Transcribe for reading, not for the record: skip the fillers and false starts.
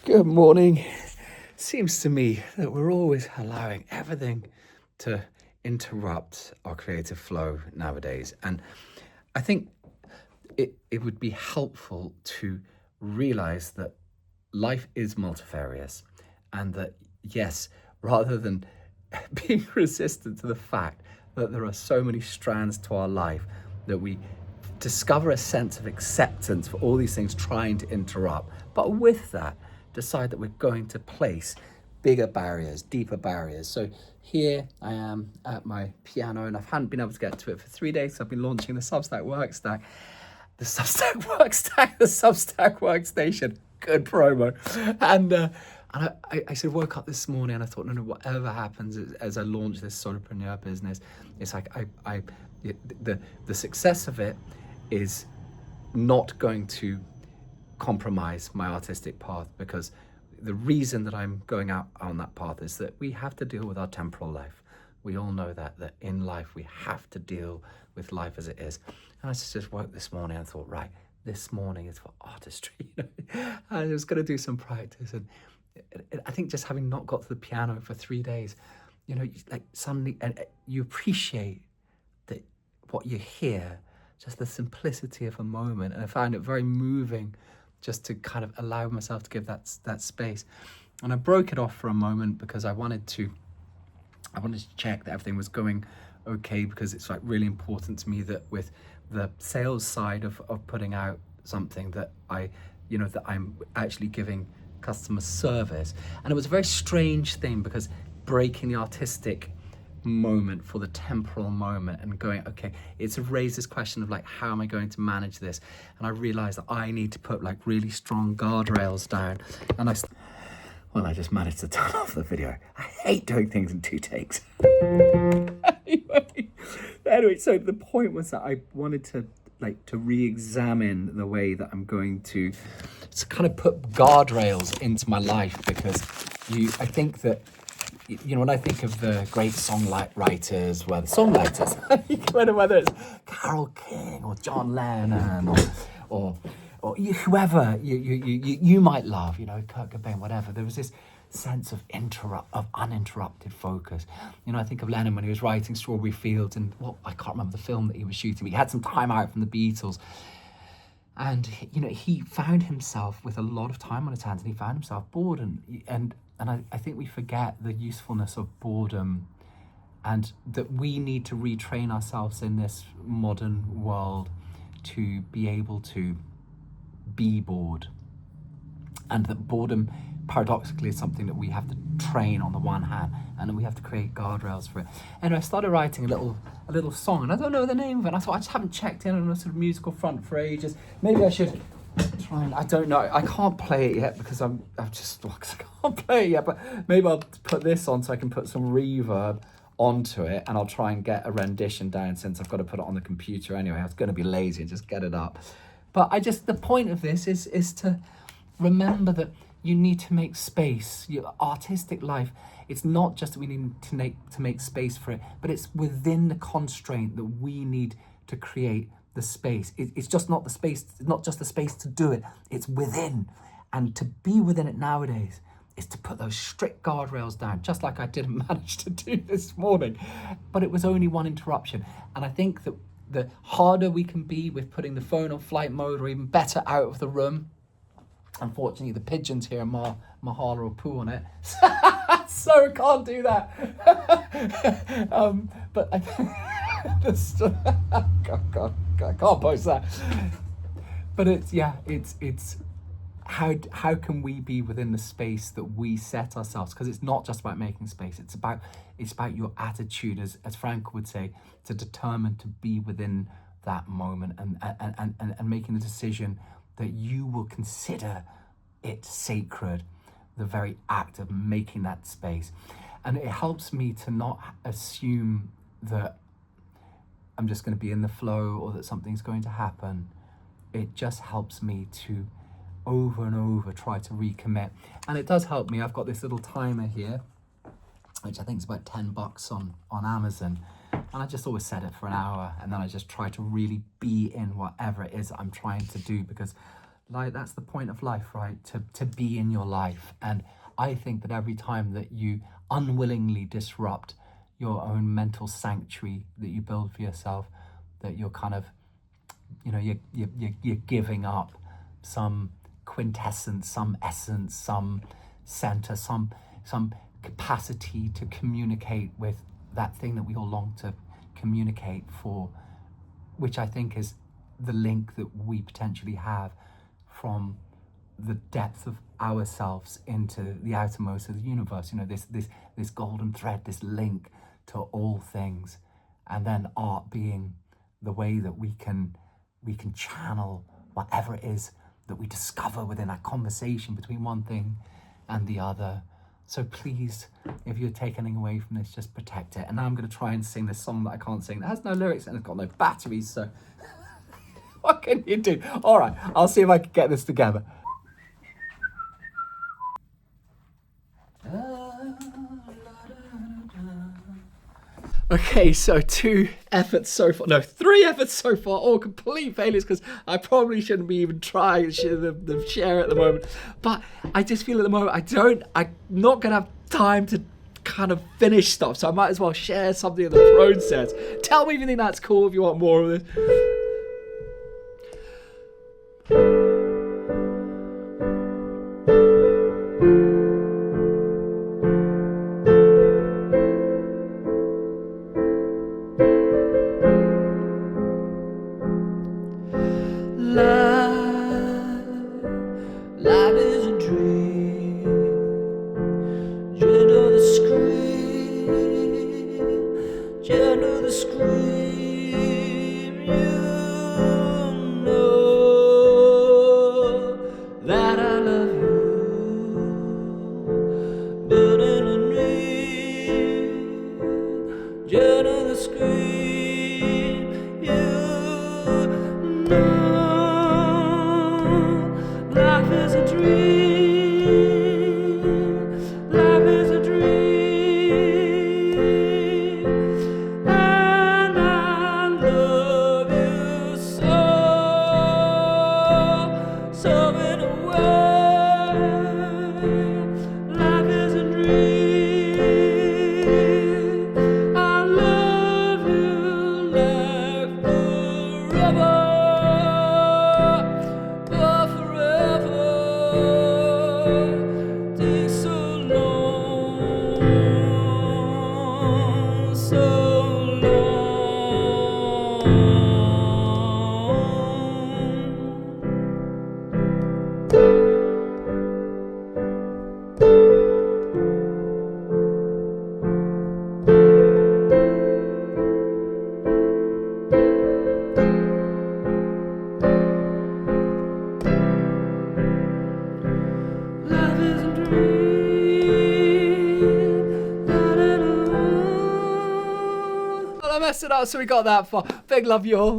Good morning. Seems to me that we're always allowing everything to interrupt our creative flow nowadays. And I think it would be helpful to realize that life is multifarious and that, yes, rather than being resistant to the fact that there are so many strands to our life, that we discover a sense of acceptance for all these things trying to interrupt. But with that, decide that we're going to place bigger barriers, deeper barriers. So here I am at my piano, and I haven't been able to get to it for 3 days. So I've been launching the Substack the Substack Workstation. Good promo. And I sort of woke up this morning and I thought, no, whatever happens as I launch this solopreneur business, it's like the success of it is not going to compromise my artistic path, because the reason that I'm going out on that path is that we have to deal with our temporal life. We all know that in life we have to deal with life as it is. And I just woke this morning and thought, right, this morning is for artistry. I was going to do some practice, and I think just having not got to the piano for 3 days, like suddenly, and you appreciate that what you hear, just the simplicity of a moment. And I found it very moving just to kind of allow myself to give that space. And I broke it off for a moment because I wanted to check that everything was going okay, because it's like really important to me that with the sales side of putting out something that that I'm actually giving customer service. And it was a very strange thing, because breaking the artistic moment for the temporal moment and going, okay, it's raised this question of like, how am I going to manage this? And I realized that I need to put like really strong guardrails down. And I just managed to turn off the video. I hate doing things in 2 takes. anyway, so the point was that I wanted to re-examine the way that I'm going to kind of put guardrails into my life, because I think that when I think of the great songwriters, whether it's Carole King or John Lennon or whoever you might love, Kurt Cobain, whatever, there was this sense of uninterrupted focus. I think of Lennon when he was writing Strawberry Fields, and I can't remember the film that he was shooting, but he had some time out from the Beatles. And, he found himself with a lot of time on his hands, and he found himself bored. And I think we forget the usefulness of boredom, and that we need to retrain ourselves in this modern world to be able to be bored. And that boredom, paradoxically, is something that we have to train on the one hand, and then we have to create guardrails for it. And I started writing a little song, and I don't know the name of it. And I thought, I just haven't checked in on a sort of musical front for ages. Maybe I should try and, I don't know. I can't play it yet because I can't play it yet. But maybe I'll put this on so I can put some reverb onto it, and I'll try and get a rendition down, since I've got to put it on the computer anyway. I was going to be lazy and just get it up. But the point of this is to remember that you need to make space. Your artistic life, it's not just that we need to make space for it, but it's within the constraint that we need to create the space. It's just not the space, not just the space to do it, it's within. And to be within it nowadays is to put those strict guardrails down, just like I didn't manage to do this morning. But it was only one interruption. And I think that the harder we can be with putting the phone on flight mode, or even better, out of the room. Unfortunately, the pigeons here, Mahala, will poo on it. So I can't do that. But I can't post that. But it's how can we be within the space that we set ourselves? Because it's not just about making space. It's about your attitude, as Frank would say, to determine to be within that moment and making the decision that you will consider it sacred, the very act of making that space. And it helps me to not assume that I'm just going to be in the flow, or that something's going to happen. It just helps me to over and over try to recommit. And it does help me. I've got this little timer here, which I think is about $10 on Amazon. And I just always set it for an hour, and then I just try to really be in whatever it is I'm trying to do, because Like, that's the point of life, right? To be in your life. And I think that every time that you unwillingly disrupt your own mental sanctuary that you build for yourself, that you're kind of, you're giving up some quintessence, some essence, some center, some capacity to communicate with that thing that we all long to communicate for, which I think is the link that we potentially have from the depth of ourselves into the outermost of the universe. This golden thread, this link to all things, and then art being the way that we can channel whatever it is that we discover within that conversation between one thing and the other. So please, if you're taking anything away from this, just protect it. And now I'm going to try and sing this song that I can't sing, that has no lyrics and it's got no batteries, so what can you do? All right, I'll see if I can get this together. Okay, so 3 efforts so far, all complete failures, because I probably shouldn't be even trying the share at the moment. But I just feel at the moment I'm not going to have time to kind of finish stuff, so I might as well share something of the process. Tell me if you think that's cool, if you want more of this. Life is a dream. You know the scream. You know the scream. You know that I love you. But in a dream, you know the scream. You know. Life is a dream, life is a dream, and I love you so, so in a way, life is a dream, I love you like forever. I messed it up, so we got that far. Big love you all.